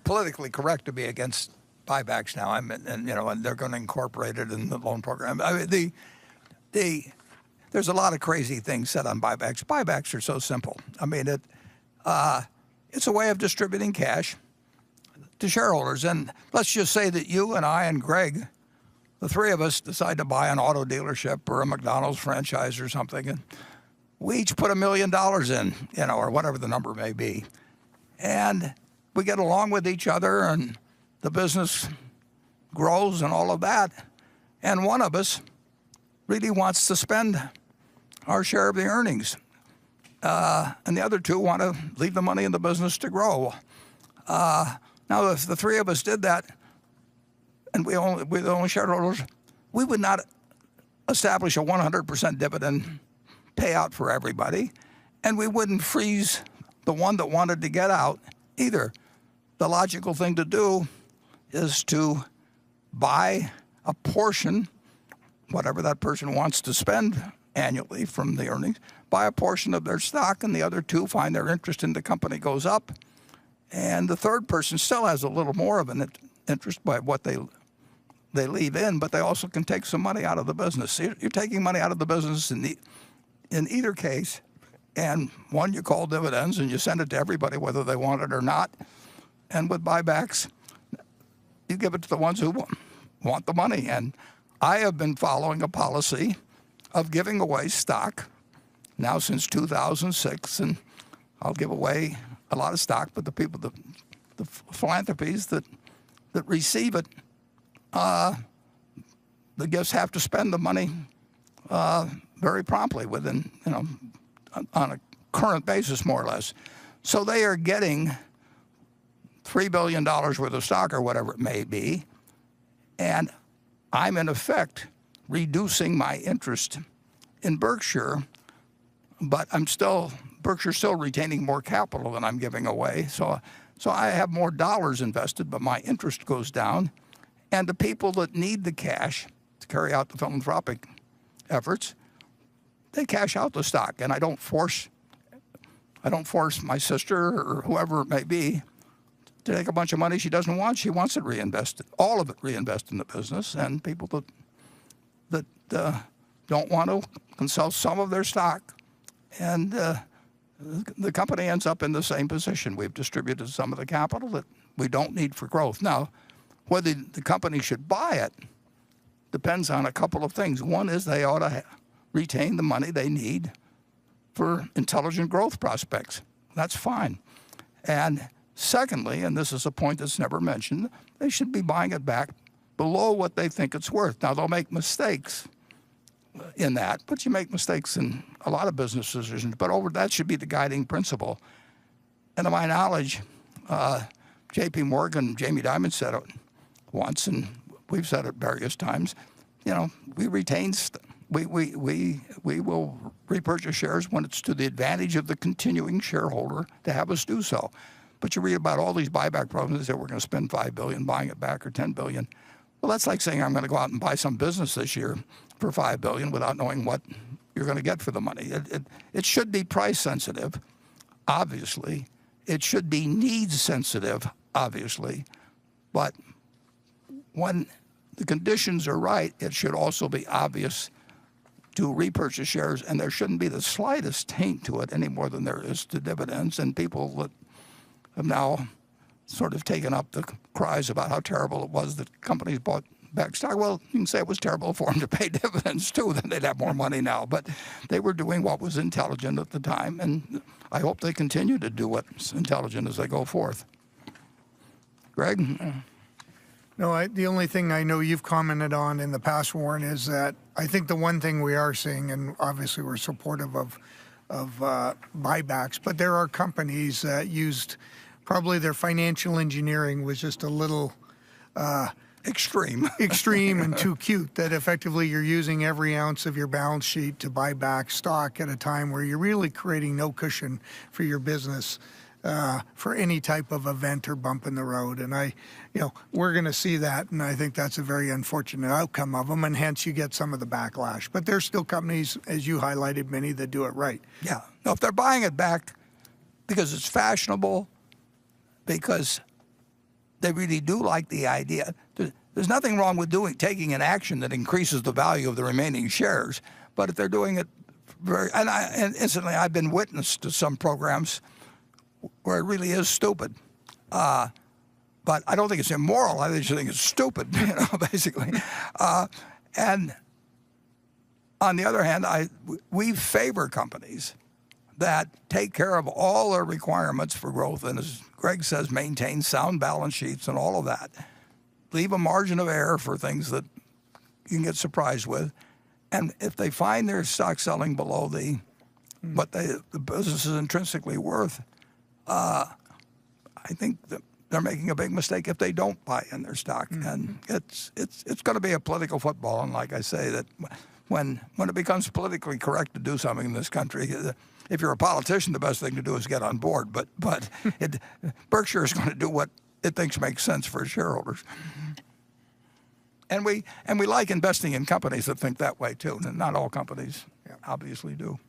politically correct to be against buybacks now. And they're going to incorporate it in the loan program. I mean, there's a lot of crazy things said on buybacks. Buybacks are so simple. I mean, it's a way of distributing cash to shareholders. And let's just say that you and I and Greg, the three of us, decide to buy an auto dealership or a McDonald's franchise or something, and we each put $1 million in, or whatever the number may be. And we get along with each other, and the business grows and all of that. And one of us really wants to spend our share of the earnings. And the other two want to leave the money in the business to grow. Now, if the three of us did that, and we're the only shareholders, we would not establish a 100% dividend payout for everybody, and we wouldn't freeze the one that wanted to get out either. The logical thing to do is to buy a portion, whatever that person wants to spend annually from the earnings, buy a portion of their stock, and the other two find their interest in the company goes up, and the third person still has a little more of an interest by what they leave in, but they also can take some money out of the business. You're taking money out of the business in either case, and one you call dividends, and you send it to everybody whether they want it or not. And with buybacks, you give it to the ones who want the money. And I have been following a policy of giving away stock now since 2006, and I'll give away a lot of stock, but the people, the philanthropies that receive it, the gifts have to spend the money very promptly within, on a current basis, more or less. So they are getting $3 billion worth of stock or whatever it may be, and I'm in effect reducing my interest in Berkshire, but Berkshire's still retaining more capital than I'm giving away. So I have more dollars invested, but my interest goes down. And the people that need the cash to carry out the philanthropic efforts, they cash out the stock. And I don't force my sister or whoever it may be to take a bunch of money she doesn't want. She wants it reinvested, all of it reinvested in the business. And people that don't want to can sell some of their stock. And the company ends up in the same position. We've distributed some of the capital that we don't need for growth. Now, whether the company should buy it depends on a couple of things. One is they ought to retain the money they need for intelligent growth prospects. That's fine. And secondly, and this is a point that's never mentioned, they should be buying it back below what they think it's worth. Now, they'll make mistakes in that, but you make mistakes in a lot of business decisions. But that should be the guiding principle. And to my knowledge, J.P. Morgan, Jamie Dimon said it once, and we've said it various times. We retain. We will repurchase shares when it's to the advantage of the continuing shareholder to have us do so. But you read about all these buyback programs that we're going to spend $5 billion buying it back or $10 billion. Well, that's like saying I'm going to go out and buy some business this year for $5 billion without knowing what you're going to get for the money. It should be price sensitive, obviously. It should be needs sensitive, obviously. But when the conditions are right, it should also be obvious to repurchase shares, and there shouldn't be the slightest taint to it any more than there is to dividends. And people that have now sort of taken up the cries about how terrible it was that companies bought back stock. Well, you can say it was terrible for them to pay dividends too, then they'd have more money now. But they were doing what was intelligent at the time, and I hope they continue to do what's intelligent as they go forth. Greg? No, the only thing I know you've commented on in the past, Warren, is that I think the one thing we are seeing, and obviously we're supportive of buybacks, but there are companies that used probably their financial engineering was just a little extreme and too cute, that effectively you're using every ounce of your balance sheet to buy back stock at a time where you're really creating no cushion for your business for any type of event or bump in the road. And we're going to see that, and I think that's a very unfortunate outcome of them, and hence you get some of the backlash. But there's still companies, as you highlighted, many that do it right. Yeah. No, if they're buying it back because it's fashionable, because they really do like the idea. There's nothing wrong with taking an action that increases the value of the remaining shares, but if they're doing it and incidentally, I've been witness to some programs where it really is stupid. But I don't think it's immoral. I just think it's stupid, basically. And on the other hand, we favor companies that take care of all their requirements for growth and, as Greg says, maintain sound balance sheets and all of that. Leave a margin of error for things that you can get surprised with. And if they find their stock selling below what the business is intrinsically worth, I think that they're making a big mistake if they don't buy in their stock. And it's going to be a political football. And like I say, that when it becomes politically correct to do something in this country, if you're a politician, the best thing to do is get on board. But Berkshire is going to do what it thinks makes sense for its shareholders. And we like investing in companies that think that way too. And not all companies obviously do.